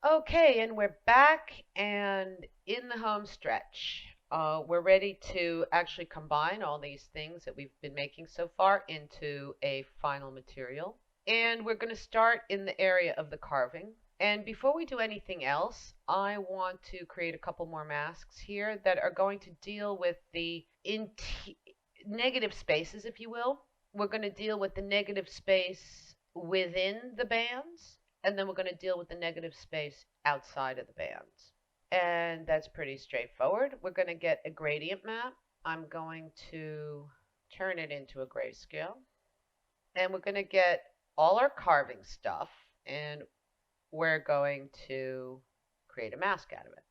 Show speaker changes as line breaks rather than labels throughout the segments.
Okay, and we're back and in the home stretch. We're ready to actually combine all these things that we've been making so far into a final material. And we're going to start in the area of the carving. And before we do anything else, I want to create a couple more masks here that are going to deal with the negative spaces, if you will. We're going to deal with the negative space within the bands, and then we're going to deal with the negative space outside of the bands. And that's pretty straightforward. We're going to get a gradient map. I'm going to turn it into a grayscale. And we're going to get all our carving stuff, and we're going to create a mask out of it.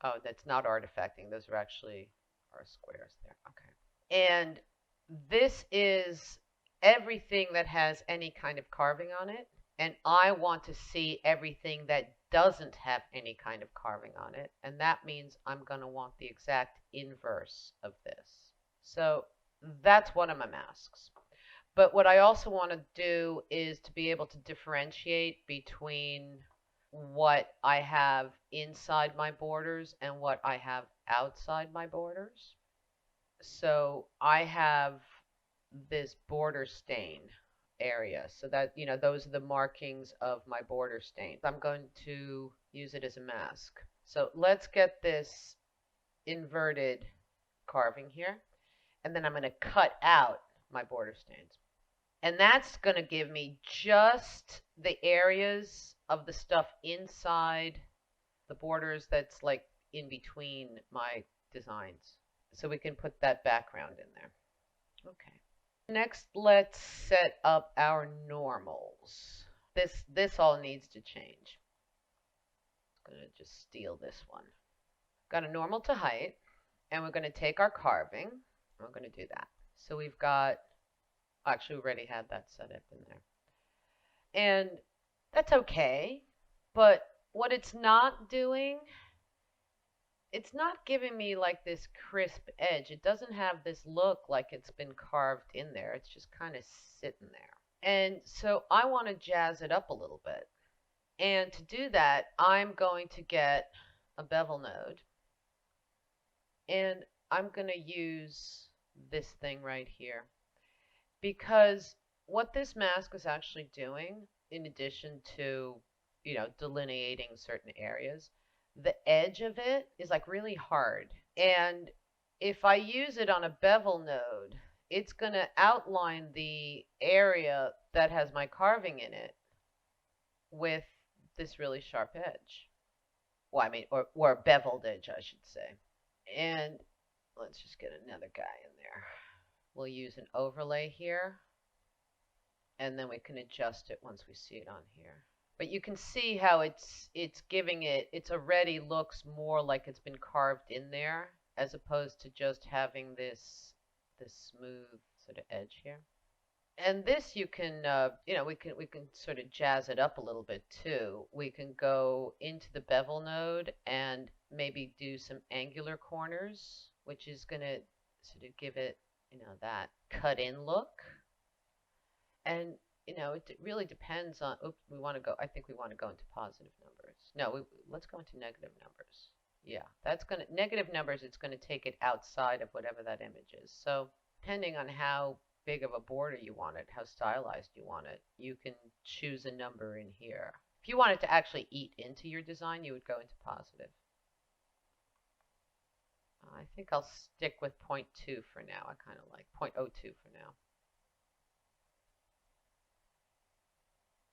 Oh, that's not artifacting. Those are actually our squares there. Okay. And this is everything that has any kind of carving on it. And I want to see everything that doesn't have any kind of carving on it. And that means I'm going to want the exact inverse of this. So that's one of my masks. But what I also want to do is to be able to differentiate between what I have inside my borders and what I have outside my borders. So I have this border stain area, so that, you know, those are the markings of my border stain. I'm going to use it as a mask. So let's get this inverted carving here, and then I'm going to cut out my border stains. And that's going to give me just the areas of the stuff inside the borders that's like in between my designs. So we can put that background in there. Okay. Next, let's set up our normals. This all needs to change. I'm going to just steal this one. Got a normal to height, and we're going to take our carving, and we're going to do that. So we've got, actually we already had that set up in there. And that's okay, but what it's not doing, it's not giving me like this crisp edge. It doesn't have this look like it's been carved in there. It's just kind of sitting there. And so I want to jazz it up a little bit. And to do that, I'm going to get a bevel node. And I'm going to use this thing right here. Because what this mask is actually doing, in addition to, you know, delineating certain areas, the edge of it is like really hard. And if I use it on a bevel node, it's going to outline the area that has my carving in it with this really sharp edge. Well, I mean, or a beveled edge, I should say. And let's just get another guy in there. We'll use an overlay here, and then we can adjust it once we see it on here. But you can see how it's giving it, it's already looks more like it's been carved in there, as opposed to just having this smooth sort of edge here. And this you can, you know, we can sort of jazz it up a little bit too. We can go into the bevel node and maybe do some angular corners, which is going to sort of give it, you know, that cut in look. And you know, it really depends on, oops, we want to go, I think we want to go into positive numbers. No, let's go into negative numbers. Yeah, that's going to, negative numbers, it's going to take it outside of whatever that image is. So depending on how big of a border you want it, how stylized you want it, you can choose a number in here. If you want it to actually eat into your design, you would go into positive. I think I'll stick with 0.2 for now. I kind of like 0.02 for now.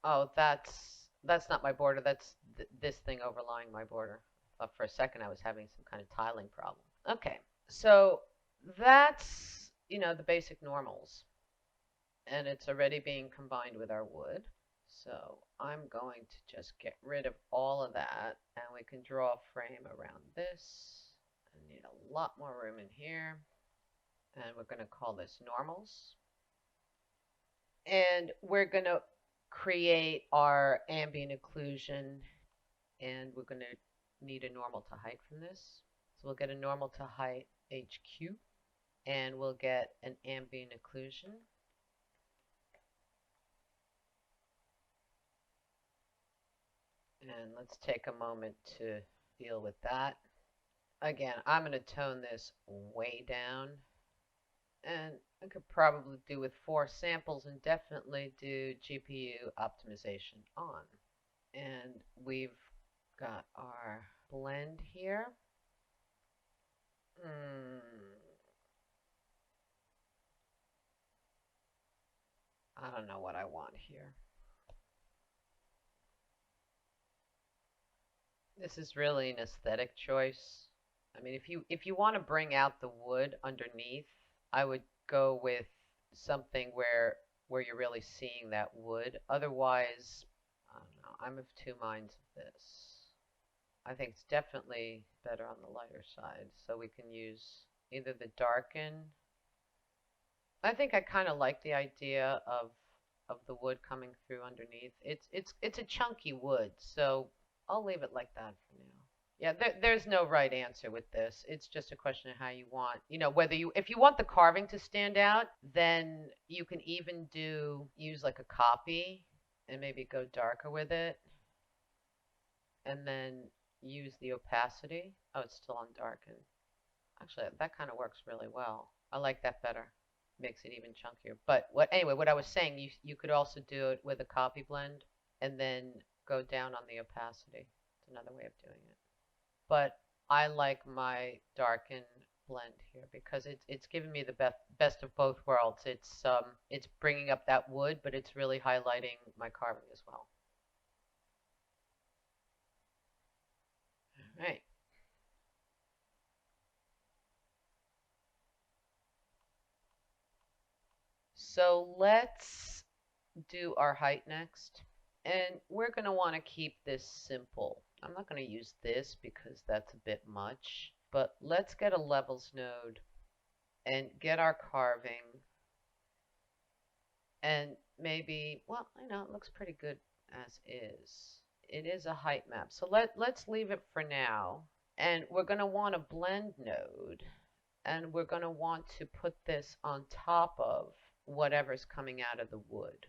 Oh, that's not my border. That's this thing overlying my border. For a second, I was having some kind of tiling problem. Okay, so that's, you know, the basic normals. And it's already being combined with our wood. So I'm going to just get rid of all of that, and we can draw a frame around this. I need a lot more room in here. And we're going to call this normals. And we're going to create our ambient occlusion, and we're going to need a normal to height from this. So we'll get a normal to height HQ, and we'll get an ambient occlusion. And let's take a moment to deal with that. Again, I'm going to tone this way down. And I could probably do with 4 samples and definitely do GPU optimization on. And we've got our blend here. I don't know what I want here. This is really an aesthetic choice. I mean, if you want to bring out the wood underneath, I would go with something where you're really seeing that wood. Otherwise, I don't know. I'm of 2 minds of this. I think it's definitely better on the lighter side. So we can use either the darken. I think I kind of like the idea of the wood coming through underneath. It's a chunky wood, so I'll leave it like that for now. Yeah, there's no right answer with this. It's just a question of how you want, whether if you want the carving to stand out, then you can even use like a copy and maybe go darker with it. And then use the opacity. Oh, it's still on darken. Actually, that kind of works really well. I like that better. Makes it even chunkier. But anyway, what I was saying, you could also do it with a copy blend and then go down on the opacity. It's another way of doing it. But I like my darken blend here because it's giving me the best of both worlds. It's bringing up that wood, but it's really highlighting my carving as well. All right. So let's do our height next. And we're going to want to keep this simple. I'm not going to use this because that's a bit much. But let's get a levels node and get our carving. And maybe, well, it looks pretty good as is. It is a height map. So let's leave it for now. And we're going to want a blend node. And we're going to want to put this on top of whatever's coming out of the wood.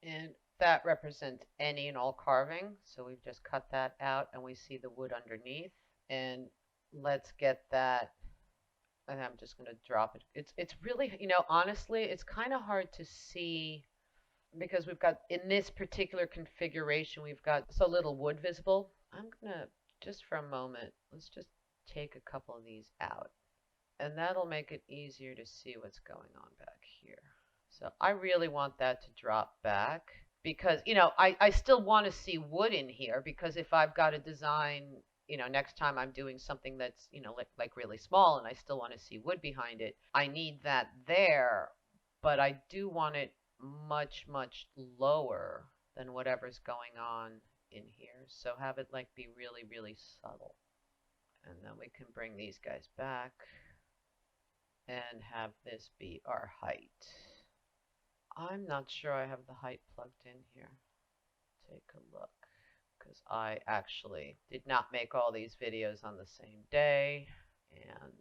And that represents any and all carving. So we've just cut that out and we see the wood underneath. And let's get that. And I'm just going to drop it. It's really, honestly, it's kind of hard to see because we've got, in this particular configuration, we've got so little wood visible. I'm going to, just for a moment, let's just take a couple of these out. And that'll make it easier to see what's going on back here. So I really want that to drop back because, I still want to see wood in here because if I've got a design, next time I'm doing something that's, like really small and I still want to see wood behind it, I need that there, but I do want it much, much lower than whatever's going on in here. So have it like be really, really subtle. And then we can bring these guys back and have this be our height. I'm not sure I have the height plugged in here. Take a look, because I actually did not make all these videos on the same day, and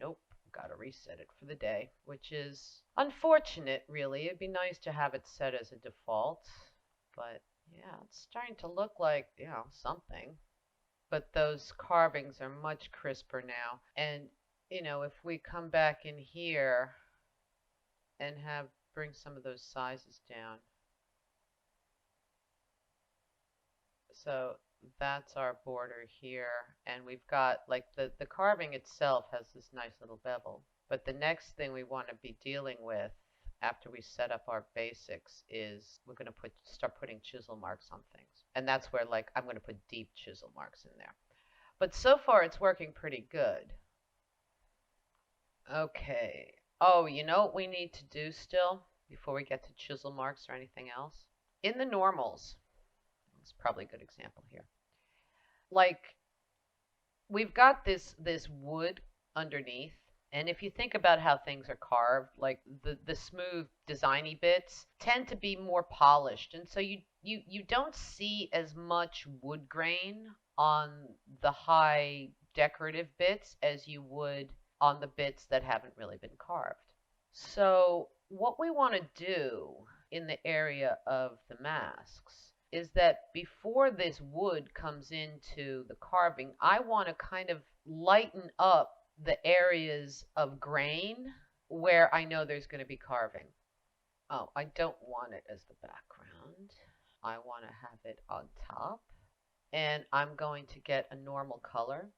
nope, got to reset it for the day, which is unfortunate, really. It'd be nice to have it set as a default, but yeah, it's starting to look like, something. But those carvings are much crisper now, and if we come back in here and bring some of those sizes down. So that's our border here, and we've got like the carving itself has this nice little bevel. But the next thing we want to be dealing with after we set up our basics is we're going to start putting chisel marks on things. And that's where I'm going to put deep chisel marks in there. But so far it's working pretty good. Okay. Oh, you know what we need to do still before we get to chisel marks or anything else? In the normals, it's probably a good example here. We've got this wood underneath, and if you think about how things are carved, like the smooth designy bits tend to be more polished, and so you don't see as much wood grain on the high decorative bits as you would on the bits that haven't really been carved. So what we want to do in the area of the masks is that before this wood comes into the carving, I want to kind of lighten up the areas of grain where I know there's going to be carving. Oh, I don't want it as the background. I want to have it on top. And I'm going to get a normal color.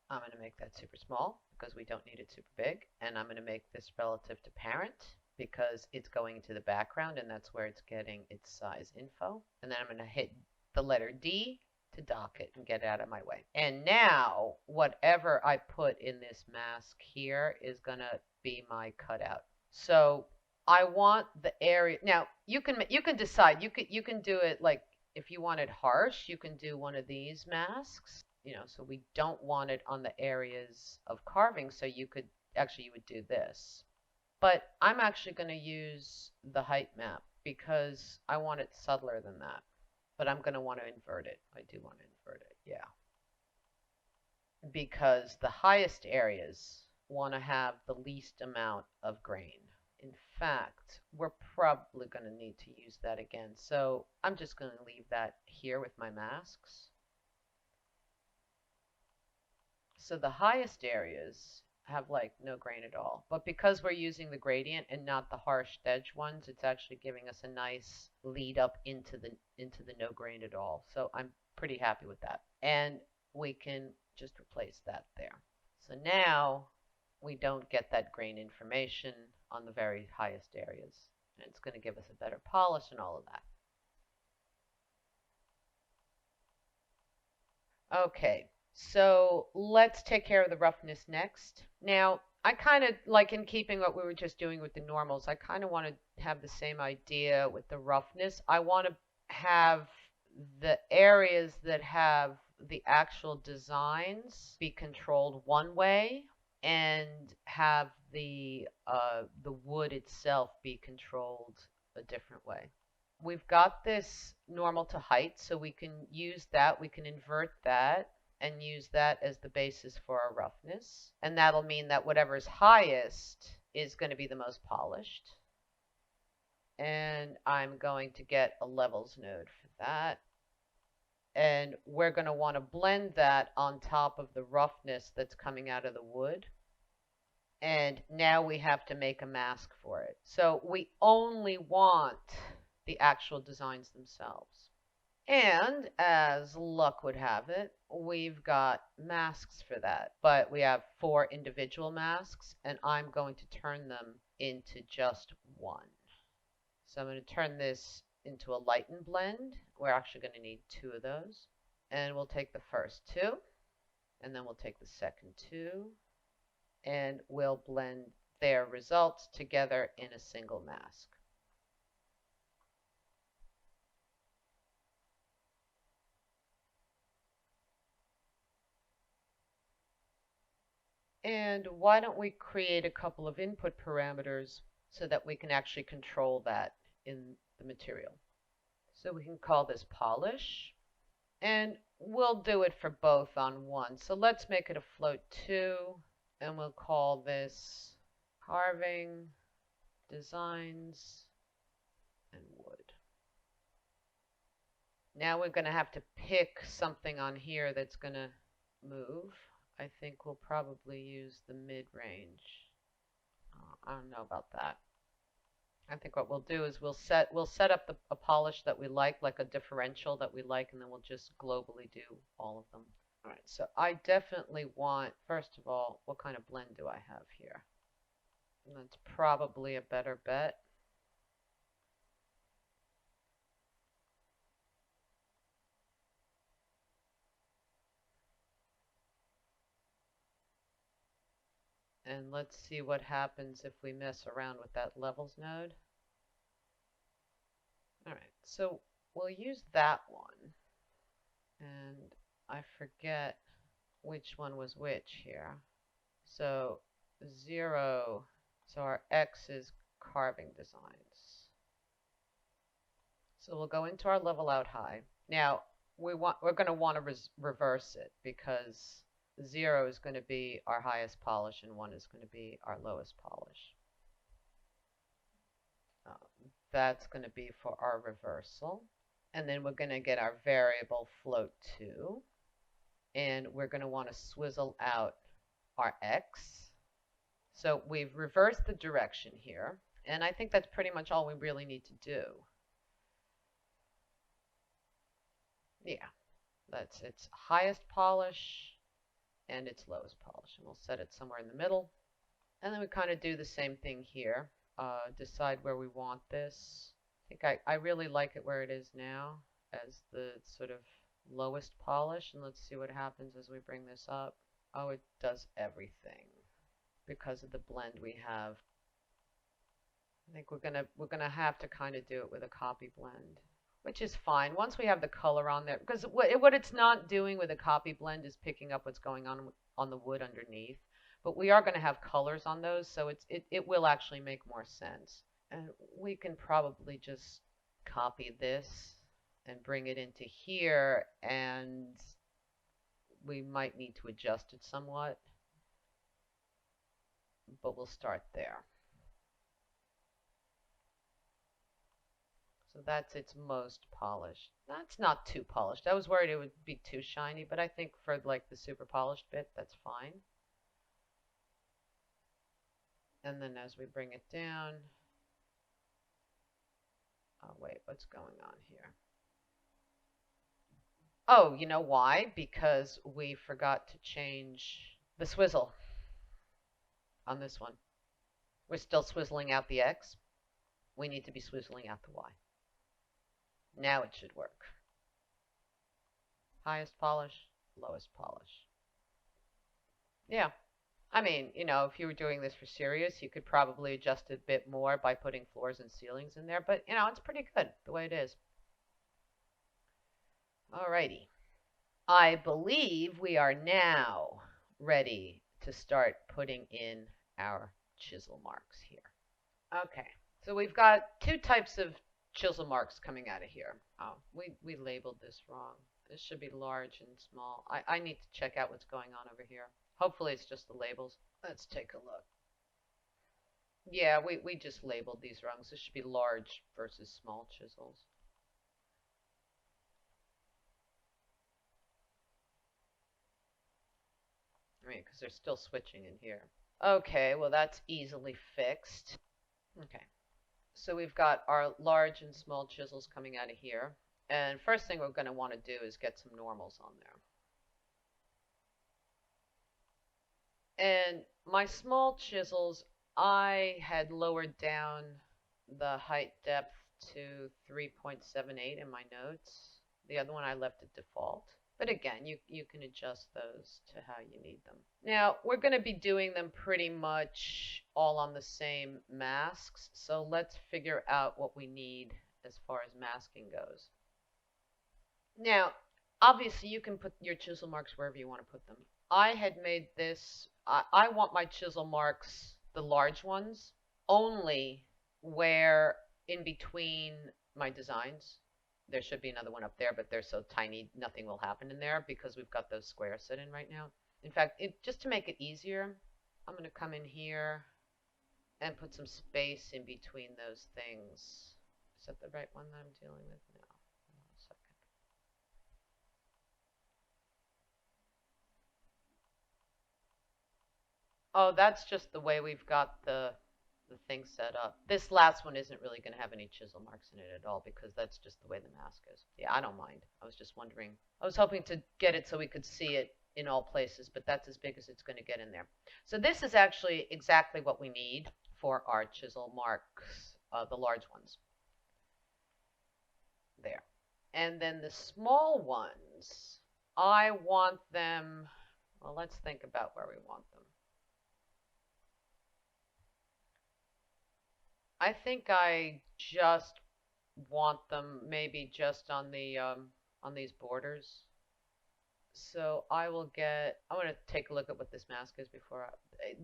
I'm going to make that super small because we don't need it super big. And I'm going to make this relative to parent because it's going into the background and that's where it's getting its size info. And then I'm going to hit the letter D to dock it and get it out of my way. And now whatever I put in this mask here is going to be my cutout. So I want the area. Now you can decide. You can do it like if you want it harsh, you can do one of these masks. So we don't want it on the areas of carving. So you would do this. But I'm actually going to use the height map because I want it subtler than that. But I'm going to want to invert it. I do want to invert it, yeah. Because the highest areas want to have the least amount of grain. In fact, we're probably going to need to use that again. So I'm just going to leave that here with my masks. So the highest areas have like no grain at all. But because we're using the gradient and not the harsh edge ones, it's actually giving us a nice lead up into the no grain at all. So I'm pretty happy with that. And we can just replace that there. So now we don't get that grain information on the very highest areas. And it's going to give us a better polish and all of that. Okay, so let's take care of the roughness next. Now, I kind of, like in keeping what we were just doing with the normals, I kind of want to have the same idea with the roughness. I want to have the areas that have the actual designs be controlled one way and have the wood itself be controlled a different way. We've got this normal to height, so we can use that. We can invert that and use that as the basis for our roughness. And that'll mean that whatever's highest is going to be the most polished. And I'm going to get a levels node for that. And we're going to want to blend that on top of the roughness that's coming out of the wood. And now we have to make a mask for it. So we only want the actual designs themselves. And as luck would have it, we've got masks for that. But we have 4 individual masks, and I'm going to turn them into just one. So I'm going to turn this into a lighten blend. We're actually going to need 2 of those. And we'll take the first 2, and then we'll take the second 2, and we'll blend their results together in a single mask. And why don't we create a couple of input parameters so that we can actually control that in the material. So we can call this polish, and we'll do it for both on one. So let's make it a float 2, and we'll call this carving, designs, and wood. Now we're going to have to pick something on here that's going to move. I think we'll probably use the mid-range. I don't know about that. I think what we'll do is we'll set up a polish that we like a differential that we like, and then we'll just globally do all of them. All right, so I definitely want, first of all, what kind of blend do I have here? And that's probably a better bet. And let's see what happens if we mess around with that levels node. All right, so we'll use that one. And I forget which one was which here. So 0, so our X is carving designs. So we'll go into our level out high. Now, we're going to want to reverse it, because 0 is going to be our highest polish and 1 is going to be our lowest polish. That's going to be for our reversal. And then we're going to get our variable float 2. And we're going to want to swizzle out our X. So we've reversed the direction here. And I think that's pretty much all we really need to do. Yeah, that's its highest polish and its lowest polish. And we'll set it somewhere in the middle. And then we kind of do the same thing here. Decide where we want this. I think I really like it where it is now as the sort of lowest polish. And let's see what happens as we bring this up. Oh, it does everything because of the blend we have. I think we're gonna have to kind of do it with a copy blend, which is fine once we have the color on there, because what it's not doing with a copy blend is picking up what's going on the wood underneath. But we are going to have colors on those, so it will actually make more sense. And we can probably just copy this and bring it into here, and we might need to adjust it somewhat, but we'll start there. So that's its most polished. That's not too polished. I was worried it would be too shiny, but I think for like the super polished bit, that's fine. And then as we bring it down, oh wait, what's going on here? Oh, you know why? Because we forgot to change the swizzle on this one. We're still swizzling out the X. We need to be swizzling out the Y. Now it should work. Highest polish, lowest polish. Yeah. I mean, you know, if you were doing this for serious, you could probably adjust it a bit more by putting floors and ceilings in there, but, you know, it's pretty good the way it is. Alrighty. I believe we are now ready to start putting in our chisel marks here. Okay, so we've got two types of chisel marks coming out of here. Oh, we labeled this wrong. This should be large and small. I need to check out what's going on over here. Hopefully it's just the labels. Let's take a look. Yeah, we just labeled these wrong. So this should be large versus small chisels. I mean, because they're still switching in here. Okay, well that's easily fixed. Okay, so we've got our large and small chisels coming out of here. And first thing we're going to want to do is get some normals on there. And my small chisels, I had lowered down the height depth to 3.78 in my notes. The other one I left at default. But again, you can adjust those to how you need them. Now, we're going to be doing them pretty much all on the same masks. So let's figure out what we need as far as masking goes. Now, obviously, you can put your chisel marks wherever you want to put them. I had made this, I want my chisel marks, the large ones, only where in between my designs. There should be another one up there, but they're so tiny, nothing will happen in there because we've got those squares set in right now. In fact, just to make it easier, I'm going to come in here and put some space in between those things. Is that the right one that I'm dealing with? No. Oh, that's just the way we've got the thing set up. This last one isn't really going to have any chisel marks in it at all because that's just the way the mask is. Yeah, I don't mind. I was just wondering. I was hoping to get it so we could see it in all places, but that's as big as it's going to get in there. So this is actually exactly what we need for our chisel marks, the large ones. There. And then the small ones, I want them, well, let's think about where we want them. I think I just want them maybe just on the on these borders. So I want to take a look at what this mask is before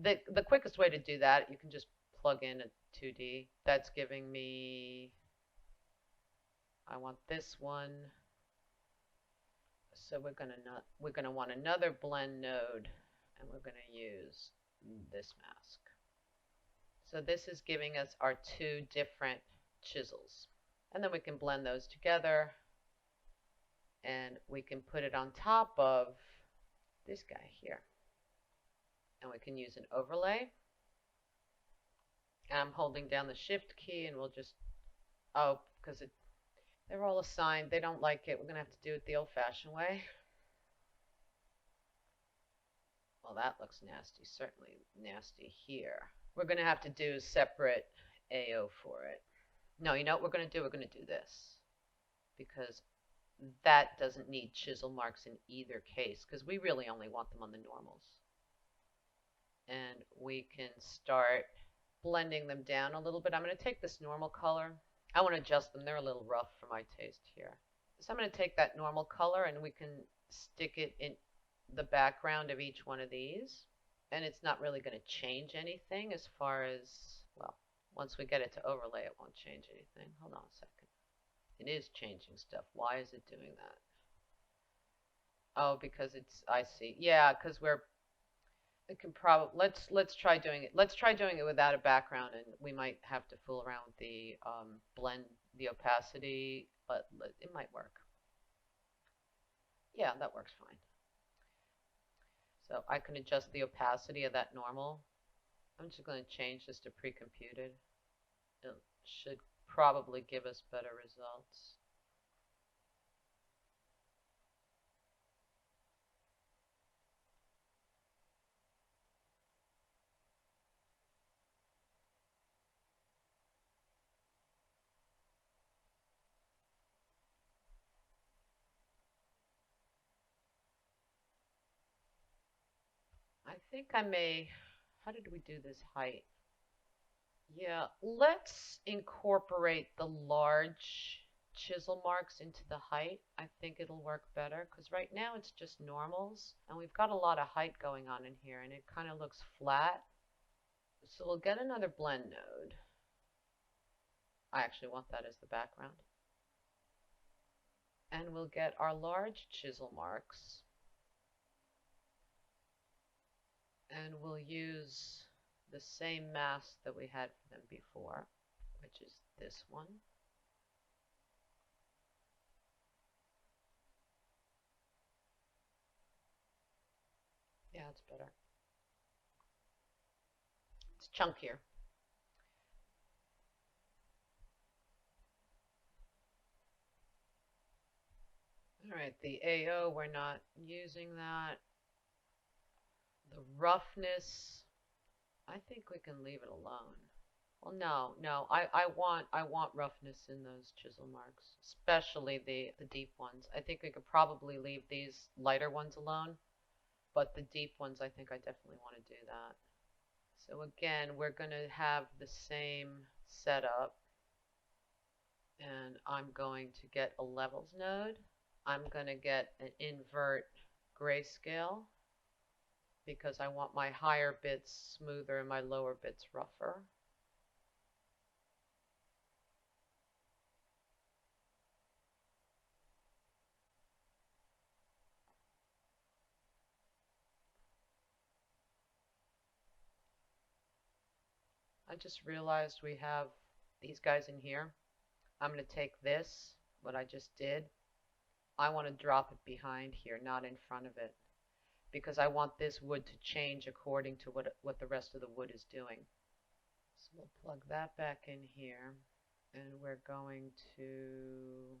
the quickest way to do that, you can just plug in a 2D. That's giving me, I want this one So we're gonna want another blend node, and we're gonna use this mask. So this is giving us our two different chisels. And then we can blend those together, and we can put it on top of this guy here. And we can use an overlay. And I'm holding down the shift key, and we'll just, oh, because they're all assigned. They don't like it. We're going to have to do it the old-fashioned way. Well, that looks nasty. Certainly nasty here. We're going to have to do a separate AO for it. No, you know what we're going to do? We're going to do this. Because that doesn't need chisel marks in either case, because we really only want them on the normals. And we can start blending them down a little bit. I'm going to take this normal color. I want to adjust them. They're a little rough for my taste here. So I'm going to take that normal color, and we can stick it in the background of each one of these. And it's not really going to change anything as far as, well, once we get it to overlay, it won't change anything. Hold on a second. It is changing stuff. Why is it doing that? Oh, because it's, I see. Yeah, because it can probably, let's try doing it. Let's try doing it without a background, and we might have to fool around with the blend, the opacity, but it might work. Yeah, that works fine. So I can adjust the opacity of that normal. I'm just going to change this to pre-computed. It should probably give us better results. I think I may, how did we do this height? Yeah, let's incorporate the large chisel marks into the height. I think it'll work better, because right now it's just normals, and we've got a lot of height going on in here, and it kind of looks flat. So we'll get another blend node. I actually want that as the background. And we'll get our large chisel marks. And we'll use the same mask that we had for them before, which is this one. Yeah, it's better. It's chunkier. All right, the AO, we're not using that. The roughness, I think we can leave it alone. Well, no, I want roughness in those chisel marks, especially the deep ones. I think we could probably leave these lighter ones alone, but the deep ones, I think I definitely want to do that. So again, we're going to have the same setup, and I'm going to get a levels node. I'm going to get an invert grayscale, because I want my higher bits smoother and my lower bits rougher. I just realized we have these guys in here. I'm going to take this, what I just did. I want to drop it behind here, not in front of it, because I want this wood to change according to what the rest of the wood is doing. So we'll plug that back in here, and we're going to,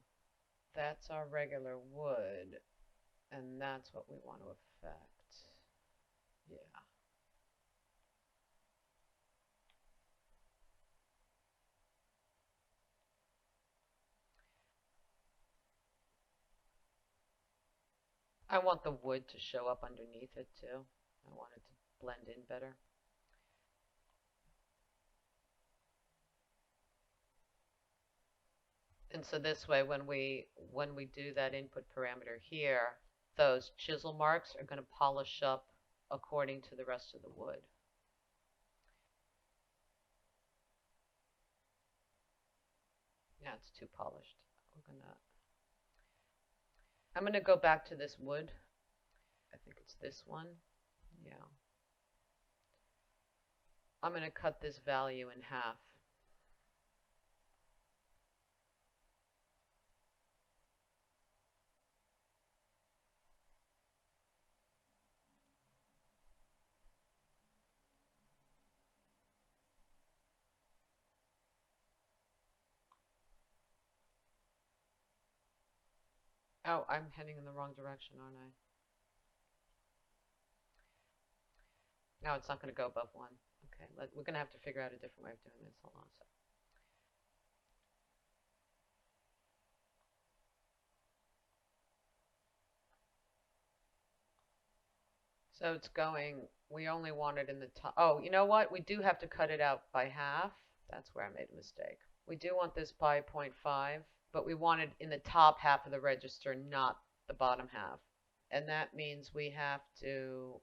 that's our regular wood, and that's what we want to affect. Yeah. I want the wood to show up underneath it too. I want it to blend in better. And so this way, when we do that input parameter here, those chisel marks are going to polish up according to the rest of the wood. Yeah, it's too polished. We're gonna. I'm going to go back to this wood. I think it's this one. Yeah. I'm going to cut this value in half. Oh, I'm heading in the wrong direction, aren't I? No, it's not going to go above 1. Okay, we're going to have to figure out a different way of doing this. Hold on a second. So it's going, we only want it in the top. Oh, you know what? We do have to cut it out by half. That's where I made a mistake. We do want this by 0.5, but we want it in the top half of the register, not the bottom half. And that means we have to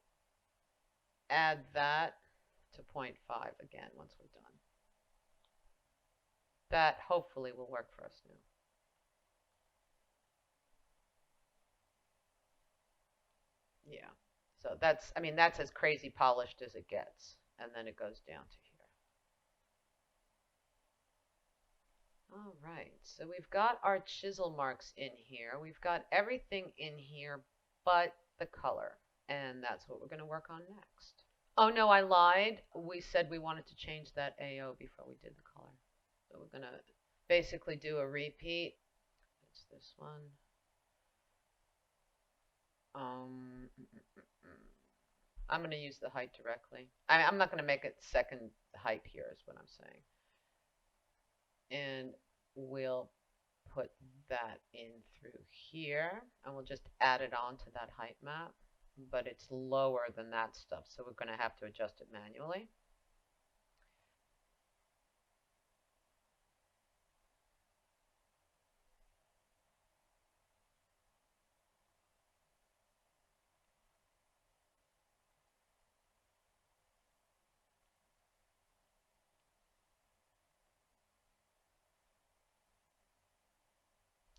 add that to 0.5 again once we're done. That hopefully will work for us now. Yeah. So that's, I mean, that's as crazy polished as it gets. And then it goes down to here. All right, so we've got our chisel marks in here. We've got everything in here but the color. And that's what we're going to work on next. Oh, no, I lied. We said we wanted to change that AO before we did the color. So we're going to basically do a repeat. It's this one. I'm going to use the height directly. I'm not going to make it second height here is what I'm saying. And we'll put that in through here, and we'll just add it on to that height map. But it's lower than that stuff, so we're going to have to adjust it manually.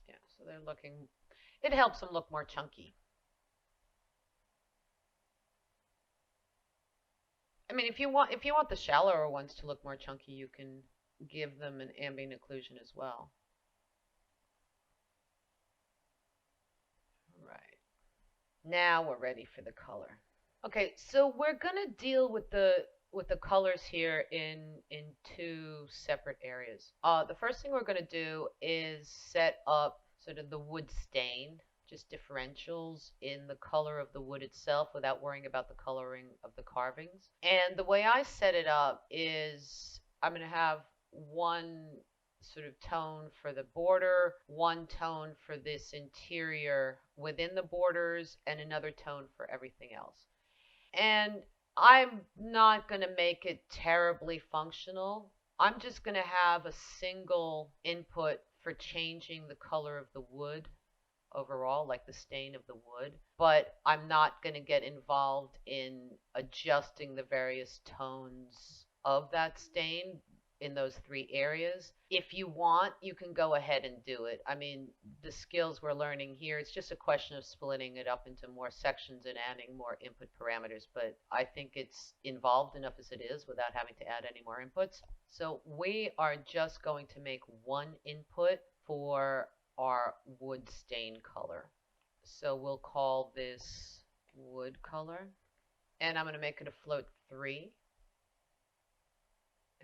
Yeah, so they're looking, it helps them look more chunky. I mean, if you want the shallower ones to look more chunky, you can give them an ambient occlusion as well. Right. Now we're ready for the color. Okay, so we're gonna deal with the colors here in two separate areas. The first thing we're gonna do is set up sort of the wood stain, just differentials in the color of the wood itself without worrying about the coloring of the carvings. And the way I set it up is I'm gonna have one sort of tone for the border, one tone for this interior within the borders, and another tone for everything else. And I'm not going to make it terribly functional. I'm just going to have a single input for changing the color of the wood overall, like the stain of the wood. But I'm not going to get involved in adjusting the various tones of that stain in those three areas. If you want, you can go ahead and do it. I mean, the skills we're learning here, it's just a question of splitting it up into more sections and adding more input parameters, but I think it's involved enough as it is without having to add any more inputs. So we are just going to make one input for our wood stain color. So we'll call this wood color, and I'm going to make it a float 3.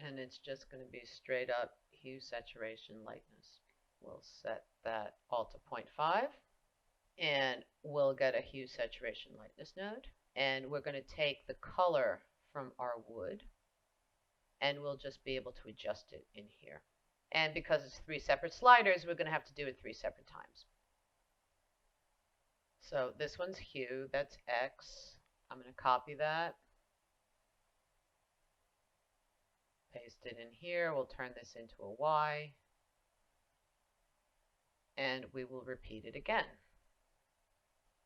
And it's just going to be straight up hue saturation lightness. We'll set that all to 0.5, and we'll get a hue saturation lightness node. And we're going to take the color from our wood, and we'll just be able to adjust it in here. And because it's 3 separate sliders, we're going to have to do it 3 separate times. So this one's hue, that's X. I'm going to copy that. Paste it in here. We'll turn this into a Y. And we will repeat it again.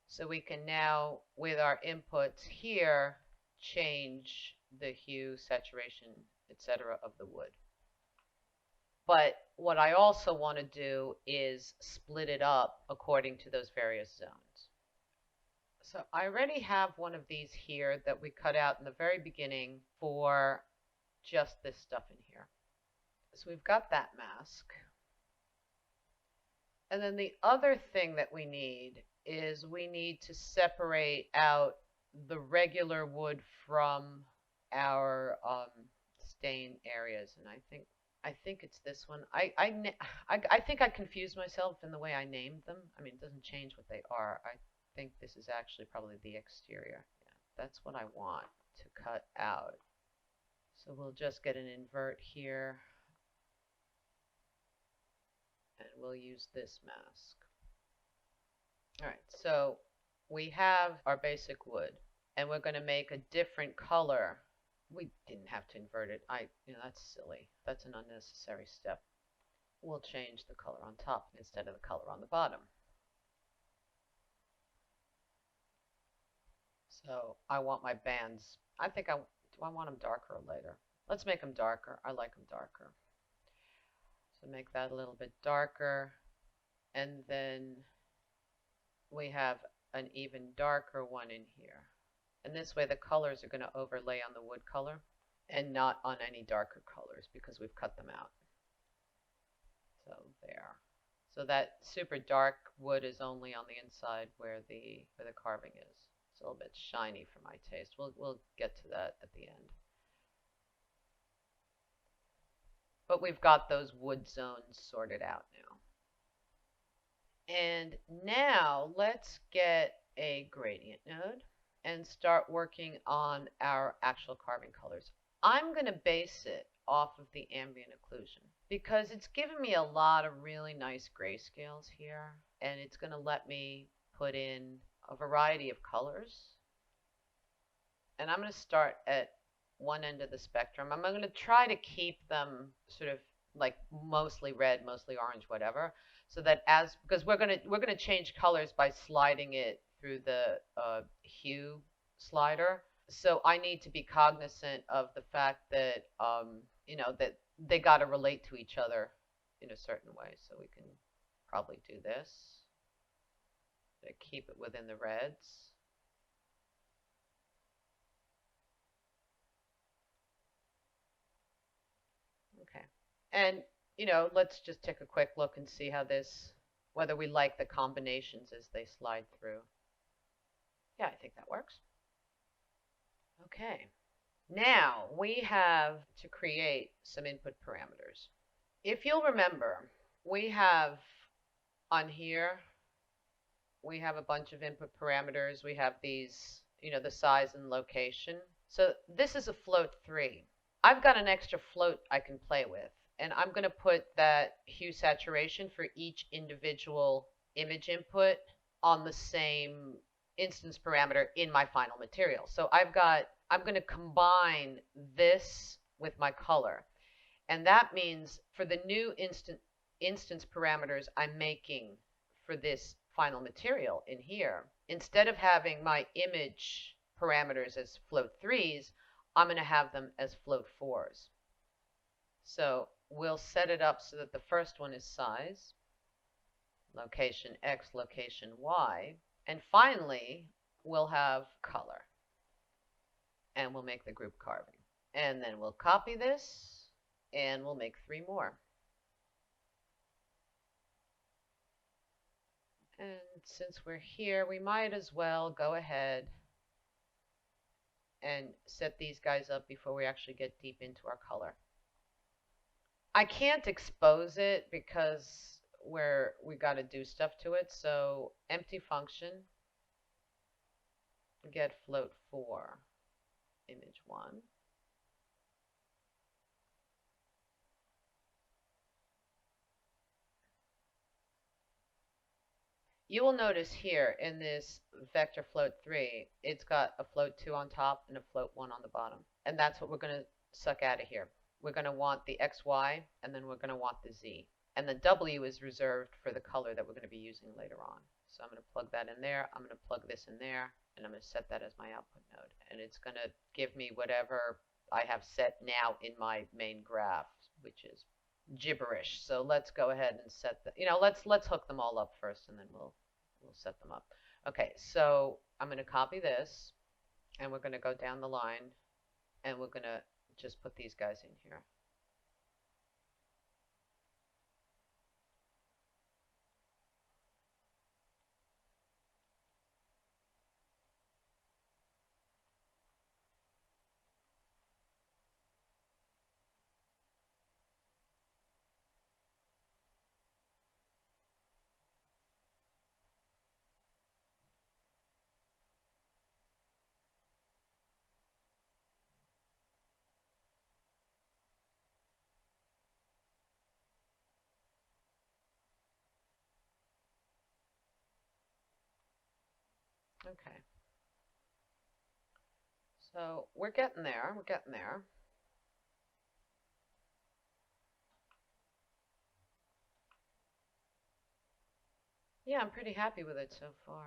So we can now, with our inputs here, change the hue, saturation, etc. of the wood. But what I also want to do is split it up according to those various zones. So I already have one of these here that we cut out in the very beginning for just this stuff in here. So we've got that mask. And then the other thing that we need is we need to separate out the regular wood from our stain areas. And I think it's this one. I think I confused myself in the way I named them. I mean, it doesn't change what they are. I think this is actually probably the exterior. Yeah, that's what I want to cut out. So we'll just get an invert here. And we'll use this mask. All right, so we have our basic wood, and we're going to make a different color. We didn't have to invert it. That's silly. That's an unnecessary step. We'll change the color on top instead of the color on the bottom. So I want my bands. Do I want them darker or lighter? Let's make them darker. I like them darker. So make that a little bit darker, and then we have an even darker one in here. And this way the colors are going to overlay on the wood color and not on any darker colors because we've cut them out. So there. So that super dark wood is only on the inside where the carving is. It's a little bit shiny for my taste. We'll get to that at the end. But we've got those wood zones sorted out now. And now let's get a gradient node and start working on our actual carving colors. I'm going to base it off of the ambient occlusion because it's given me a lot of really nice grayscales here, and it's going to let me put in a variety of colors. And I'm going to start at one end of the spectrum. I'm going to try to keep them sort of like mostly red, mostly orange, whatever, so that because we're going to change colors by sliding it through the hue slider. So I need to be cognizant of the fact that that they got to relate to each other in a certain way. So we can probably do this to keep it within the reds. Okay. And, let's just take a quick look and see how whether we like the combinations as they slide through. Yeah, I think that works. Okay. Now we have to create some input parameters. If you'll remember, we have on here, we have a bunch of input parameters. We have these, the size and location. So this is a float 3. I've got an extra float I can play with, and I'm going to put that hue saturation for each individual image input on the same instance parameter in my final material. So I'm going to combine this with my color, and that means for the new instance parameters I'm making for this final material in here, instead of having my image parameters as float 3s, I'm going to have them as float 4s. So we'll set it up so that the first one is size, location X, location Y, and finally we'll have color. And we'll make the group carving. And then we'll copy this and we'll make 3 more. And since we're here, we might as well go ahead and set these guys up before we actually get deep into our color. I can't expose it because we got to do stuff to it. So empty function, get float 4, image 1. You will notice here in this vector float 3, it's got a float 2 on top and a float 1 on the bottom. And that's what we're going to suck out of here. We're going to want the XY, and then we're going to want the Z. And the W is reserved for the color that we're going to be using later on. So I'm going to plug that in there. I'm going to plug this in there, and I'm going to set that as my output node. And it's going to give me whatever I have set now in my main graph, which is gibberish. So let's go ahead and set the, let's hook them all up first, and then we'll set them up. Okay, so I'm going to copy this, and we're going to go down the line, and we're going to just put these guys in here. Okay. So we're getting there. We're getting there. Yeah, I'm pretty happy with it so far.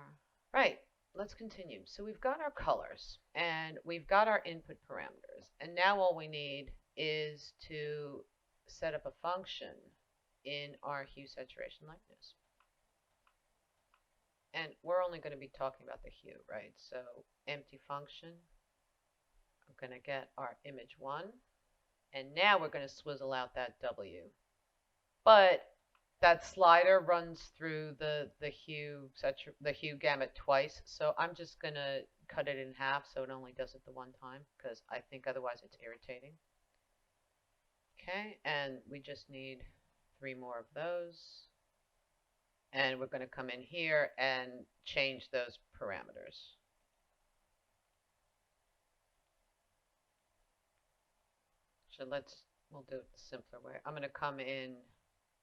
Right, let's continue. So we've got our colors, and we've got our input parameters, and now all we need is to set up a function in our hue saturation lightness. And we're only going to be talking about the hue, right? So empty function, we're going to get our image 1, and now we're going to swizzle out that W. But that slider runs through the hue gamut twice, so I'm just going to cut it in half so it only does it the one time, because I think otherwise it's irritating. Okay, and we just need 3 more of those. And we're going to come in here and change those parameters. So we'll do it the simpler way. I'm going to come in,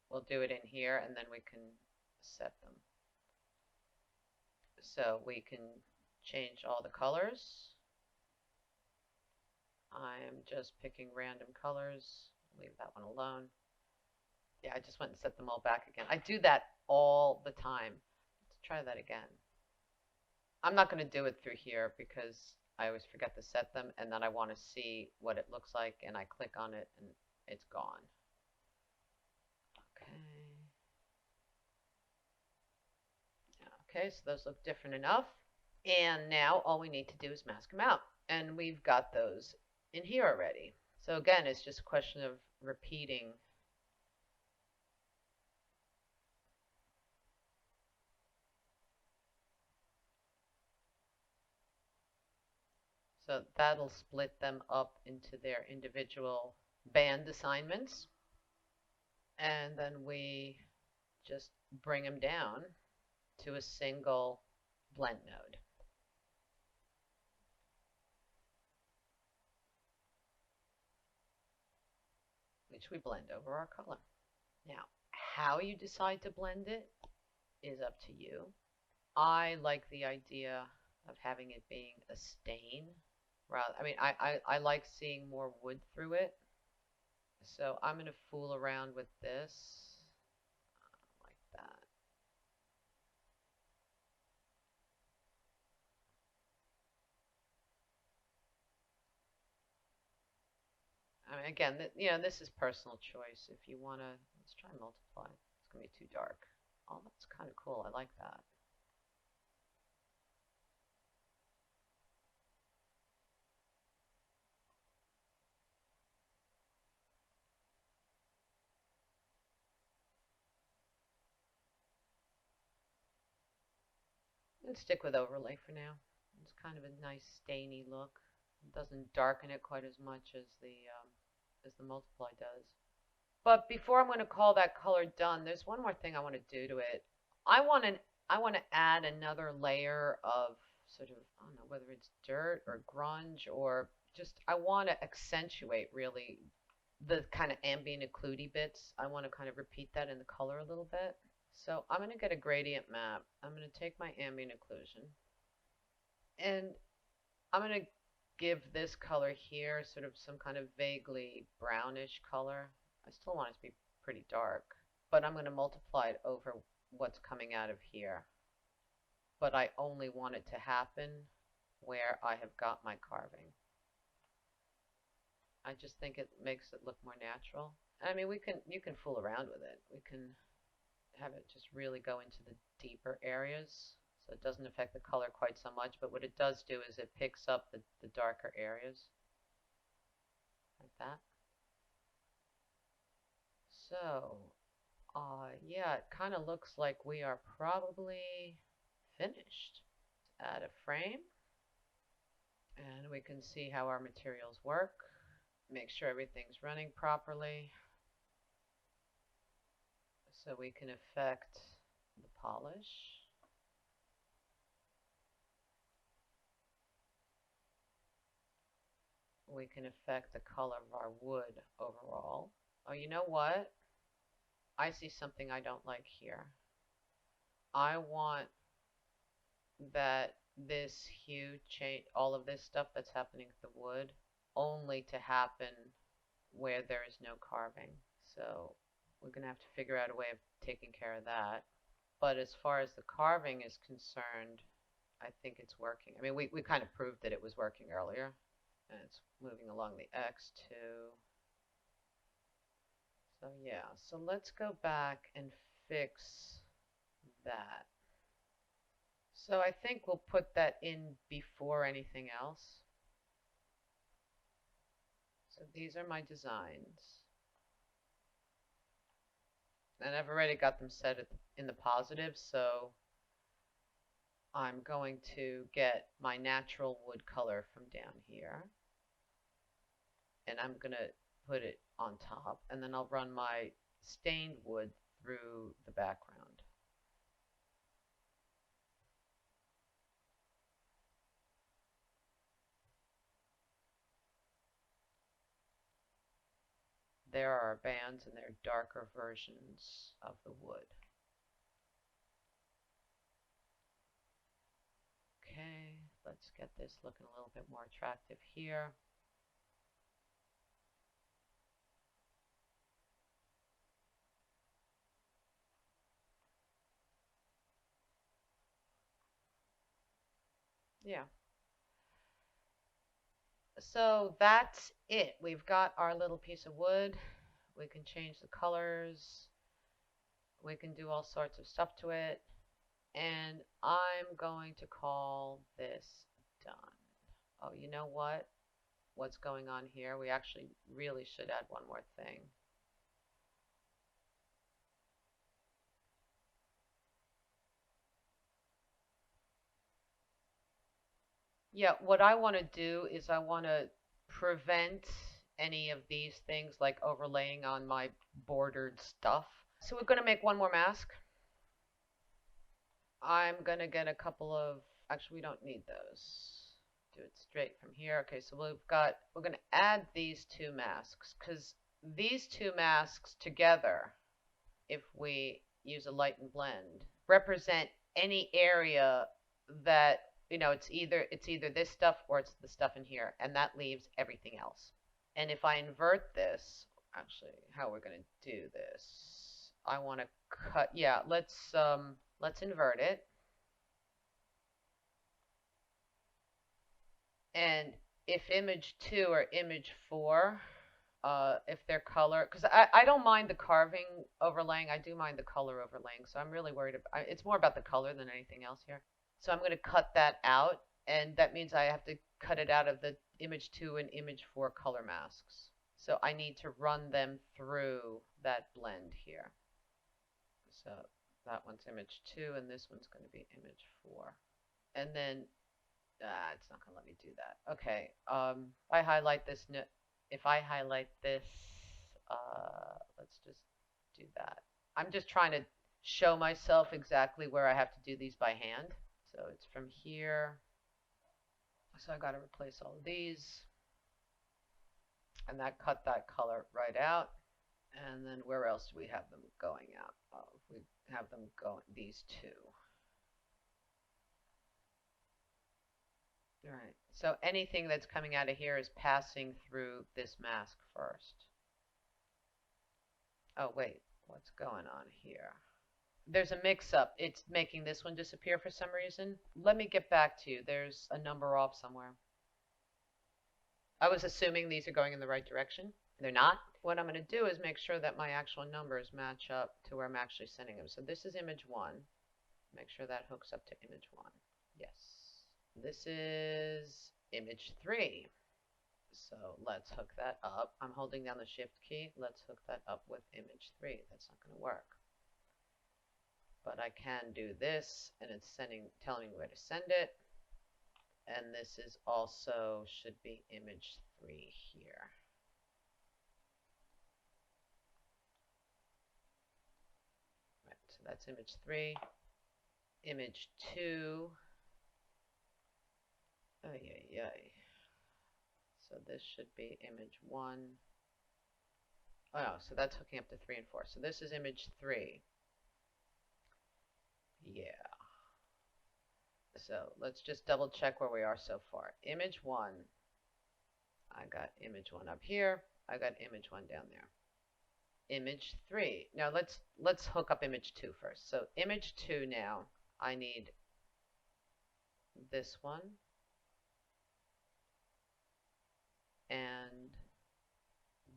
we'll do it in here, and then we can set them. So we can change all the colors. I'm just picking random colors. Leave that one alone. Yeah, I just went and set them all back again. I do that all the time. Let's try that again. I'm not going to do it through here because I always forget to set them, and then I want to see what it looks like, and I click on it, and it's gone. Okay. Okay, so those look different enough. And now all we need to do is mask them out. And we've got those in here already. So again, it's just a question of repeating. So that'll split them up into their individual band assignments. And then we just bring them down to a single blend node. Which we blend over our color. Now, how you decide to blend it is up to you. I like the idea of having it being a stain. I mean, I like seeing more wood through it. So I'm going to fool around with this like that. I mean, again, this is personal choice. If you want to, let's try multiply. It's going to be too dark. Oh, that's kind of cool. I like that. Let's stick with overlay for now. It's kind of a nice stainy look. It doesn't darken it quite as much as the multiply does. But before I'm going to call that color done, there's one more thing I want to do to it. I want to add another layer of sort of, I don't know whether it's dirt or grunge, or just I want to accentuate really the kind of ambient occludy bits. I want to kind of repeat that in the color a little bit. So I'm going to get a gradient map. I'm going to take my ambient occlusion, and I'm going to give this color here sort of some kind of vaguely brownish color. I still want it to be pretty dark, but I'm going to multiply it over what's coming out of here. But I only want it to happen where I have got my carving. I just think it makes it look more natural. I mean, you can fool around with it. We can have it just really go into the deeper areas, so it doesn't affect the color quite so much, but what it does do is it picks up the darker areas, like that. So, yeah, it kind of looks like we are probably finished. Let's add a frame, and we can see how our materials work. Make sure everything's running properly, so we can affect the polish. We can affect the color of our wood overall. Oh, you know what? I see something I don't like here. I want that this hue change, all of this stuff that's happening with the wood, only to happen where there is no carving. So we're going to have to figure out a way of taking care of that. But as far as the carving is concerned, I think it's working. I mean, we kind of proved that it was working earlier. And it's moving along the X2. So yeah, so let's go back and fix that. So I think we'll put that in before anything else. So these are my designs. And I've already got them set in the positive, so I'm going to get my natural wood color from down here. And I'm going to put it on top, and then I'll run my stained wood through the background. There are bands, and they're darker versions of the wood. Okay, let's get this looking a little bit more attractive here. Yeah. So that's it. We've got our little piece of wood. We can change the colors. We can do all sorts of stuff to it. And I'm going to call this done. Oh, you know what? What's going on here? We actually really should add one more thing. Yeah, what I want to do is I want to prevent any of these things like overlaying on my bordered stuff. So we're going to make one more mask. I'm going to get a couple of, actually we don't need those. Do it straight from here. Okay, so we're going to add these two masks, because these two masks together, if we use a light and blend, represent any area that, you know, it's either this stuff or it's the stuff in here, and that leaves everything else. And if I invert this, actually, how we're going to do this, I want to cut, yeah, let's invert it. And if image 2 or image 4, if they're color, because I don't mind the carving overlaying, I do mind the color overlaying, so I'm really worried about, it's more about the color than anything else here. So I'm going to cut that out, and that means I have to cut it out of the image 2 and image 4 color masks. So I need to run them through that blend here. So that one's image 2, and this one's going to be image 4. And then it's not going to let me do that. Okay, I highlight this. If I highlight this, let's just do that. I'm just trying to show myself exactly where I have to do these by hand. So it's from here. So I got to replace all of these. And that cut that color right out. And then where else do we have them going out? Oh, we have them going, these two. All right, so anything that's coming out of here is passing through this mask first. Oh, wait, what's going on here? There's a mix-up. It's making this one disappear for some reason. Let me get back to you. There's a number off somewhere. I was assuming these are going in the right direction. They're not. what I'm going to do is make sure that my actual numbers match up to where I'm actually sending them. So this is image 1. Make sure that hooks up to image 1. Yes. This is image 3. So let's hook that up. I'm holding down the shift key. Let's hook that up with image 3. That's not going to work. But I can do this, and it's telling me where to send it. And this is also should be image 3 here. Right, so that's image 3. Image 2. So this should be image 1. Oh no, so that's hooking up to 3 and 4. So this is image 3. Yeah. So let's just double check where we are so far. Image 1. I got image 1 up here. I got image 1 down there. Image 3. Now let's hook up image 2 first. So image 2 now, I need this one and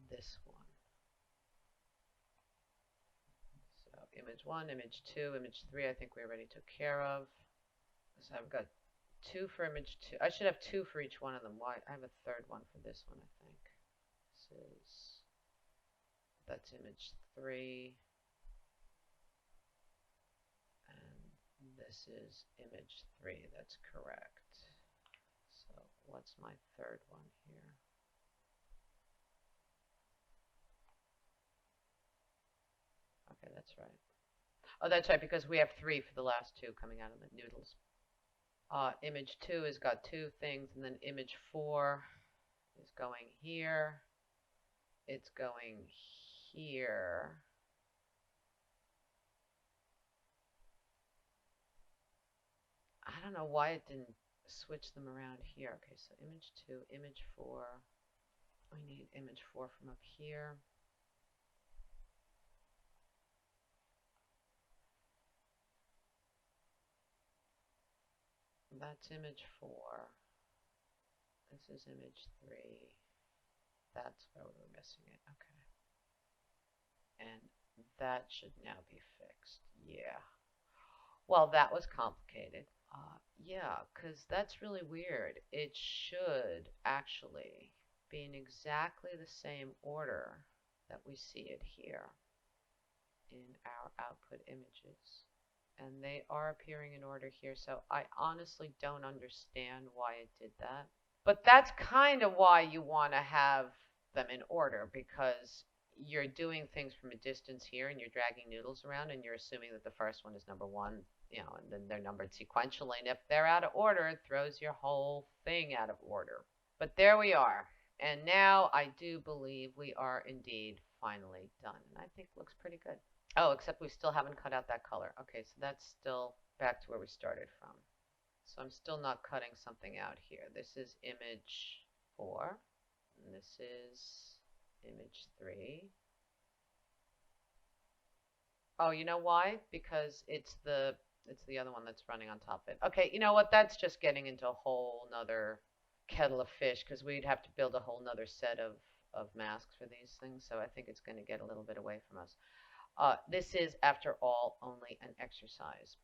this one. So image 1, image 2, image 3 I think we already took care of. So I've got 2 for image 2. I should have 2 for each one of them. Why? I have a third one for this one, I think. That's image 3. And this is image 3. That's correct. So what's my third one here? Okay, that's right. Oh, that's right, because we have 3 for the last 2 coming out of the noodles. Image 2 has got 2 things, and then image 4 is going here. It's going here. I don't know why it didn't switch them around here. Okay, so image 2, image 4. We need image 4 from up here. That's image 4. This is image 3. That's where we were missing it. Okay. And that should now be fixed. Yeah. Well, that was complicated. Yeah, because that's really weird. It should actually be in exactly the same order that we see it here in our output images. And they are appearing in order here, so I honestly don't understand why it did that. But that's kind of why you want to have them in order, because you're doing things from a distance here, and you're dragging noodles around, and you're assuming that the first one is number 1, you know, and then they're numbered sequentially, and if they're out of order, it throws your whole thing out of order. But there we are, and now I do believe we are indeed finally done, and I think it looks pretty good. Oh, except we still haven't cut out that color. Okay, so that's still back to where we started from. So I'm still not cutting something out here. This is image 4, and this is image 3. Oh, you know why? Because it's the other one that's running on top of it. Okay, you know what? That's just getting into a whole nother kettle of fish, because we'd have to build a whole nother set of masks for these things. So I think it's going to get a little bit away from us. This is, after all, only an exercise.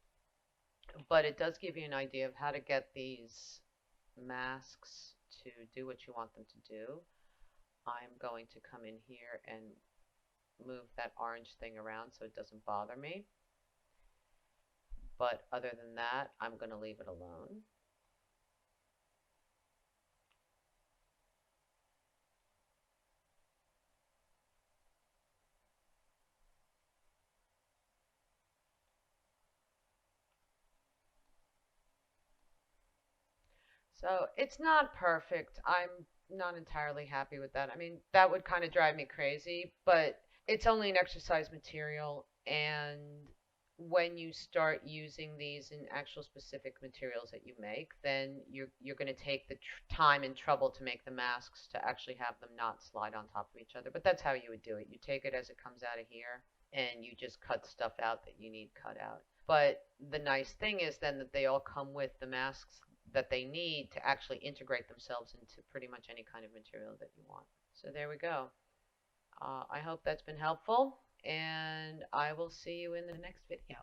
But it does give you an idea of how to get these masks to do what you want them to do. I'm going to come in here and move that orange thing around so it doesn't bother me. But other than that, I'm going to leave it alone. So it's not perfect. I'm not entirely happy with that. I mean, that would kind of drive me crazy, but it's only an exercise material, and when you start using these in actual specific materials that you make, then you're going to take the time and trouble to make the masks to actually have them not slide on top of each other. But that's how you would do it. You take it as it comes out of here, and you just cut stuff out that you need cut out. But the nice thing is then that they all come with the masks that they need to actually integrate themselves into pretty much any kind of material that you want. So there we go. I hope that's been helpful, and I will see you in the next video.